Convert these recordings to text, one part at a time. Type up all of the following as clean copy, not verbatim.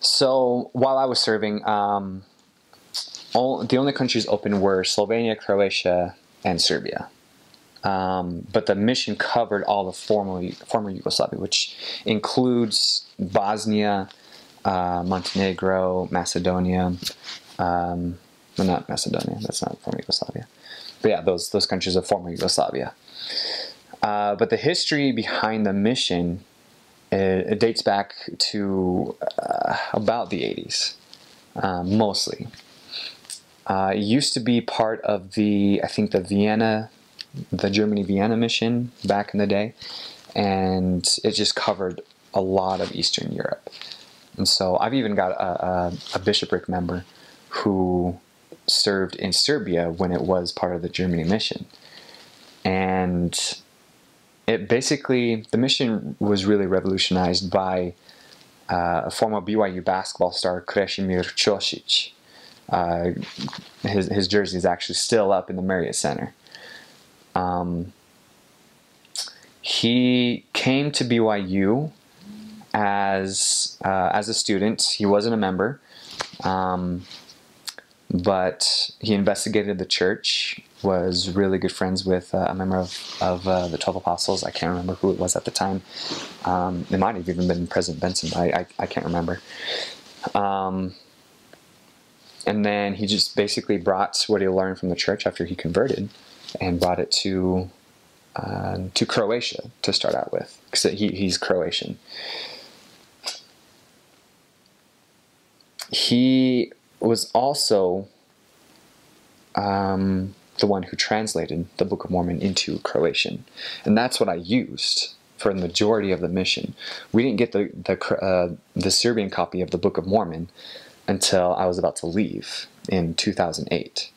So while I was serving, the only countries open were Slovenia, Croatia, and Serbia. But the mission covered all the former Yugoslavia, which includes Bosnia, Montenegro, Macedonia. Well, not Macedonia. That's not former Yugoslavia. But yeah, those countries of former Yugoslavia. But the history behind the mission, it dates back to about the 80s, mostly. It used to be part of the Germany Vienna mission back in the day, and it just covered a lot of Eastern Europe. And so I've even got a bishopric member who served in Serbia when it was part of the Germany mission. And the mission was really revolutionized by a former BYU basketball star, Krešimir Ćosić. His jersey is actually still up in the Marriott Center. He came to BYU as a student. He wasn't a member, but he investigated the church, was really good friends with a member of the 12 Apostles. I can't remember who it was at the time. It might have even been President Benson, but I can't remember. And then he just basically brought what he learned from the church after he converted and brought it to Croatia to start out with, because he's Croatian. He was also the one who translated the Book of Mormon into Croatian, and that's what I used for the majority of the mission. We didn't get the Serbian copy of the Book of Mormon until I was about to leave in 2008.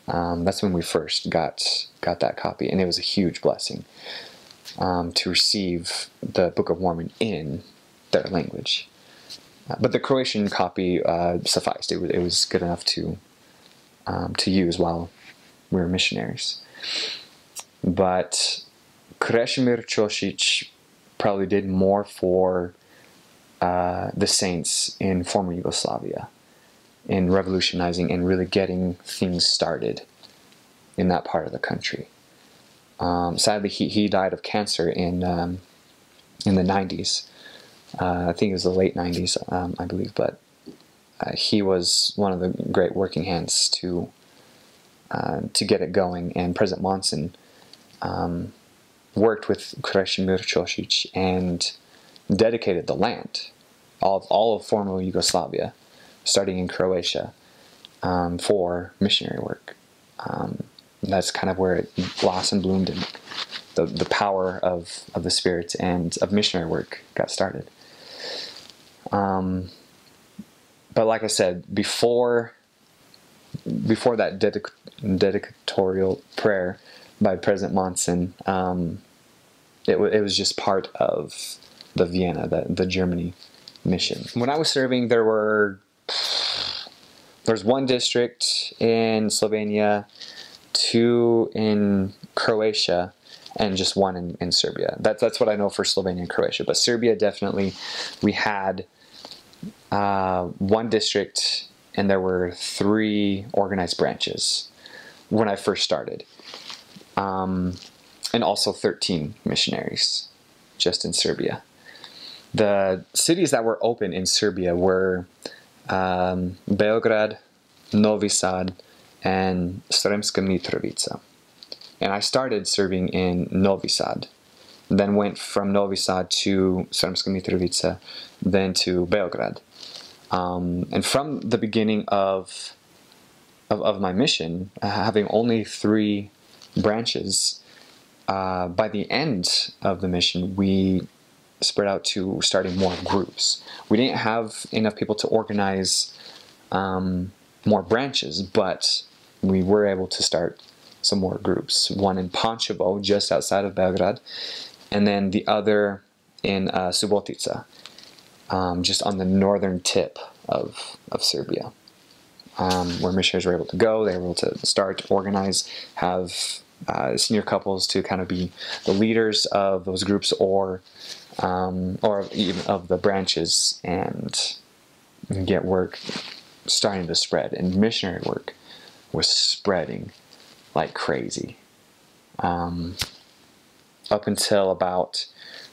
That's when we first got that copy, and it was a huge blessing to receive the Book of Mormon in their language. But the Croatian copy sufficed. It was good enough to use while we were missionaries. But Krešimir Ćosić probably did more for the saints in former Yugoslavia, in revolutionizing and really getting things started in that part of the country. Sadly, he died of cancer in the 90s. I think it was the late 90s, I believe, but he was one of the great working hands to get it going. And President Monson worked with Krešimir Ćosić and dedicated the land, all of former Yugoslavia, starting in Croatia, for missionary work. That's kind of where it blossomed, bloomed, and the power of the Spirit and of missionary work got started. But like I said, before that dedicatorial prayer by President Monson, it was just part of the Vienna, the Germany mission. When I was serving, there's one district in Slovenia, 2 in Croatia, and just 1 in Serbia. That's what I know for Slovenia and Croatia. But Serbia, definitely, we had 1 district, and there were 3 organized branches when I first started. And also 13 missionaries just in Serbia. The cities that were open in Serbia were Beograd, Novi Sad, and Sremska Mitrovica. And I started serving in Novi Sad, then went from Novi Sad to Sremska Mitrovica, then to Beograd. And from the beginning of my mission, having only 3 branches, by the end of the mission, we spread out to starting more groups. We didn't have enough people to organize more branches, but we were able to start some more groups. One in Pančevo, just outside of Belgrade, and then the other in Subotica, just on the northern tip of Serbia, where missionaries were able to go. They were able to start, organize, have senior couples to kind of be the leaders of those groups, or even of the branches, and get work starting to spread, and missionary work was spreading like crazy. Up until about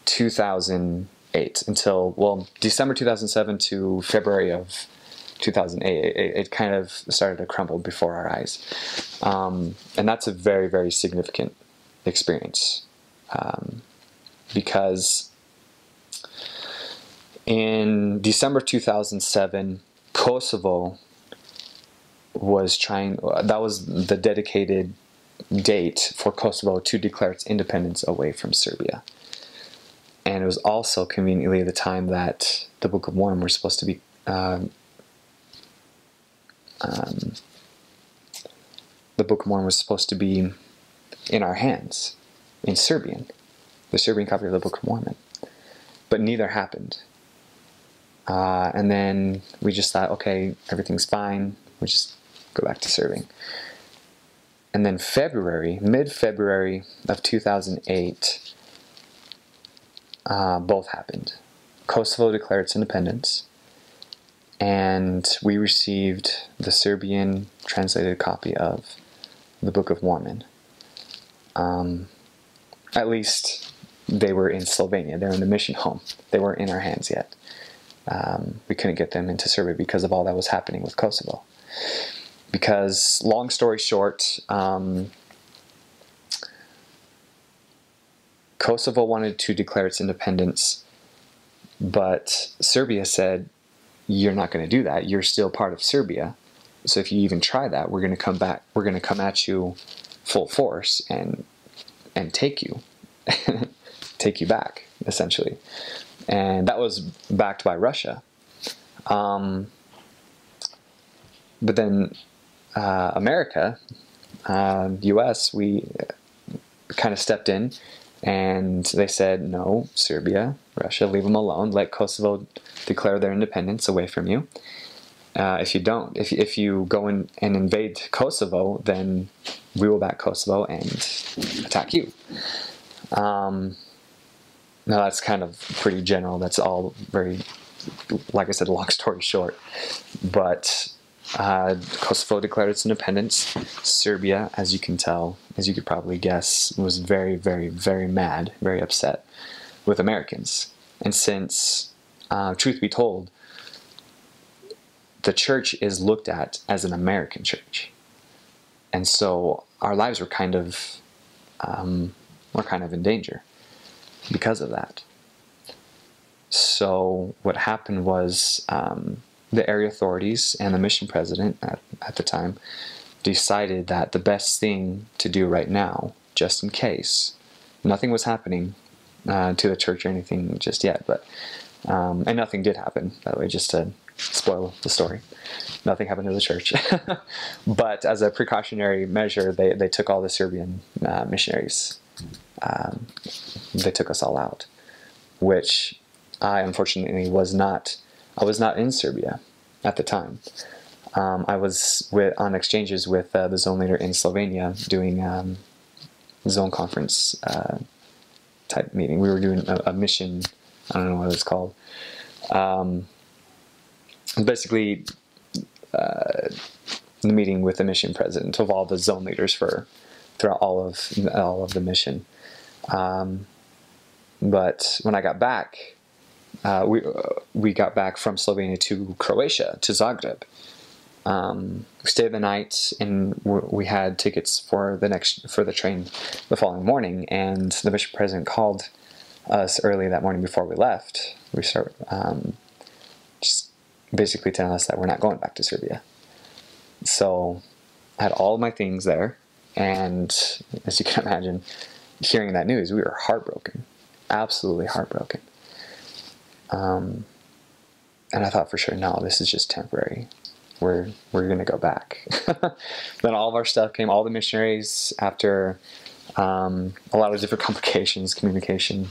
2008, until, December 2007 to February of 2008, it kind of started to crumble before our eyes. And that's a very, very significant experience. Because in December 2007, Kosovo was that was the dedicated date for Kosovo to declare its independence away from Serbia. And it was also conveniently the time that the Book of Mormon was supposed to be the Book of Mormon was supposed to be in our hands, in Serbian, the Serbian copy of the Book of Mormon. But neither happened. And then we just thought, okay, everything's fine, we just go back to serving. And then mid-February of 2008, both happened. Kosovo declared its independence, and we received the Serbian translated copy of the Book of Mormon. At least they were in Slovenia. They were in the mission home. They weren't in our hands yet. We couldn't get them into Serbia because of all that was happening with Kosovo. Because, long story short, Kosovo wanted to declare its independence, but Serbia said, you're not going to do that. You're still part of Serbia. So if you even try that, we're going to come back. We're going to come at you full force and take you, take you back, essentially. And that was backed by Russia. But then America, U.S., we kind of stepped in, and they said, no, Serbia, Russia, leave them alone. Let Kosovo declare their independence away from you. If you don't, if you go in and invade Kosovo, then we will back Kosovo and attack you. Now that's kind of pretty general. That's all very, like I said, long story short. But Kosovo declared its independence. Serbia, as you can tell, as you could probably guess, was very, very, very mad, very upset with Americans. And since, truth be told, the church is looked at as an American church, and so our lives were kind of in danger because of that. So what happened was the area authorities and the mission president at the time decided that the best thing to do right now, just in case, nothing was happening to the church or anything just yet, but and nothing did happen, by the way, just to spoil the story. Nothing happened to the church. But as a precautionary measure, they took all the Serbian missionaries. They took us all out, which I unfortunately was not. I was not in Serbia at the time. I was on exchanges with the zone leader in Slovenia doing zone conference type meeting. We were doing a mission. I don't know what it's called. Basically, the meeting with the mission president of all the zone leaders throughout all of the mission. But when I got back, we got back from Slovenia to Croatia, to Zagreb. We stayed the night, and we had tickets for the train the following morning. And the mission president called us early that morning before we left. We start just basically telling us that we're not going back to Serbia. So I had all of my things there, and as you can imagine, hearing that news, we were heartbroken, absolutely heartbroken. And I thought for sure, no, this is just temporary. We're going to go back. Then all of our stuff came, all the missionaries, after a lot of different complications, communication,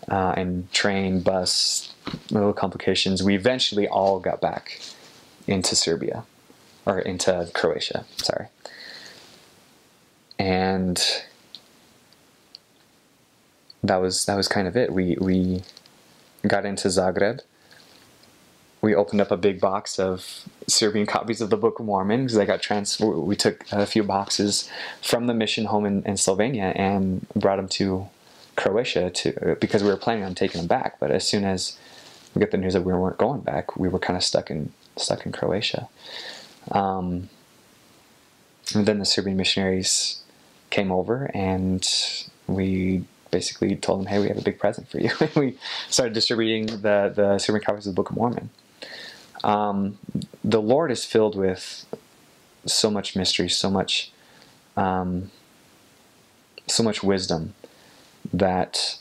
and train, bus, little complications. We eventually all got back into Serbia, or into Croatia, sorry. And that was kind of it. We got into Zagreb, we opened up a big box of Serbian copies of the Book of Mormon, because they got we took a few boxes from the mission home in Slovenia and brought them to Croatia because we were planning on taking them back. But as soon as we got the news that we weren't going back, we were kind of stuck in Croatia. And then the Serbian missionaries came over, and we basically told them, hey, we have a big present for you. And we started distributing the Serbian copies of the Book of Mormon. The Lord is filled with so much mystery, so much wisdom, that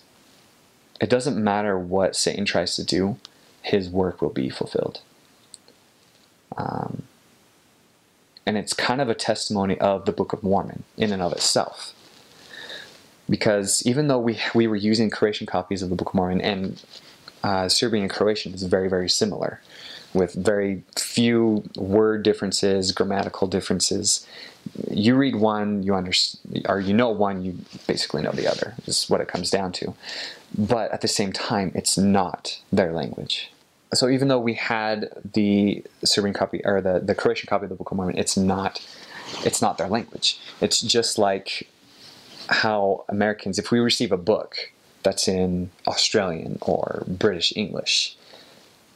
it doesn't matter what Satan tries to do, his work will be fulfilled. And it's kind of a testimony of the Book of Mormon in and of itself. Because even though we were using Croatian copies of the Book of Mormon, and Serbian and Croatian is very, very similar, with very few word differences, grammatical differences. You read one, you understand, or you know one, you basically know the other, is what it comes down to. But at the same time, it's not their language. So even though we had the Serbian copy, or the Croatian copy of the Book of Mormon, it's not their language. It's just like how Americans, if we receive a book that's in Australian or British English,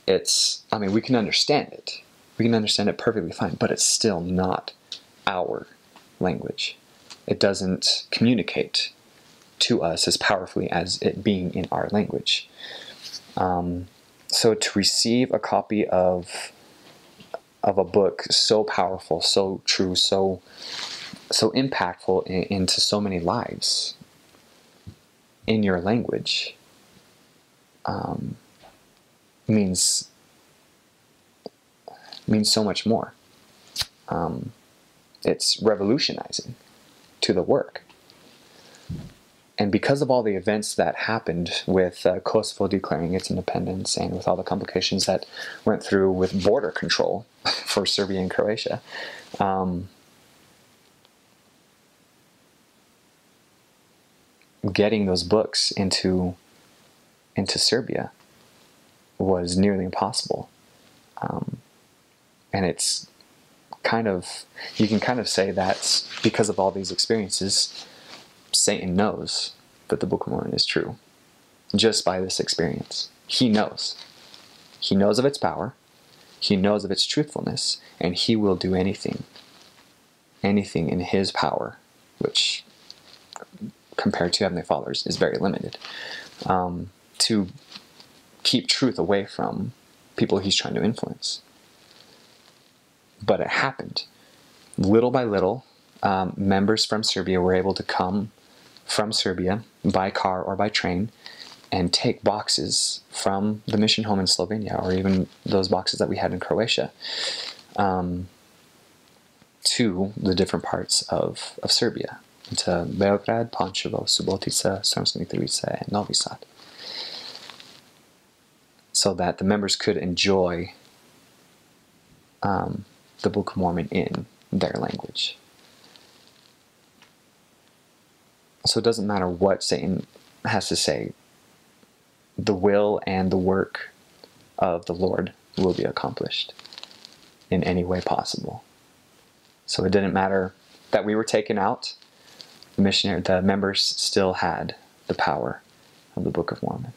we can understand it. We can understand it perfectly fine, but it's still not our language. It doesn't communicate to us as powerfully as it being in our language. So to receive a copy of a book so powerful, so true, so impactful into so many lives in your language means so much more. It's revolutionizing to the work. And because of all the events that happened with Kosovo declaring its independence, and with all the complications that went through with border control for Serbia and Croatia, getting those books into Serbia was nearly impossible. And it's you can kind of say that because of all these experiences, Satan knows that the Book of Mormon is true. Just by this experience. He knows. He knows of its power. He knows of its truthfulness. And he will do anything in his power, which compared to Heavenly Father's is very limited, to keep truth away from people he's trying to influence. But it happened. Little by little, members from Serbia were able to come from Serbia by car or by train and take boxes from the mission home in Slovenia, or even those boxes that we had in Croatia, to the different parts of Serbia, to Beograd, Pančevo, Subotica, Sremska Mitrovica, and Novi Sad, so that the members could enjoy the Book of Mormon in their language. So it doesn't matter what Satan has to say, the will and the work of the Lord will be accomplished in any way possible. So it didn't matter that we were taken out, the members still had the power of the Book of Mormon.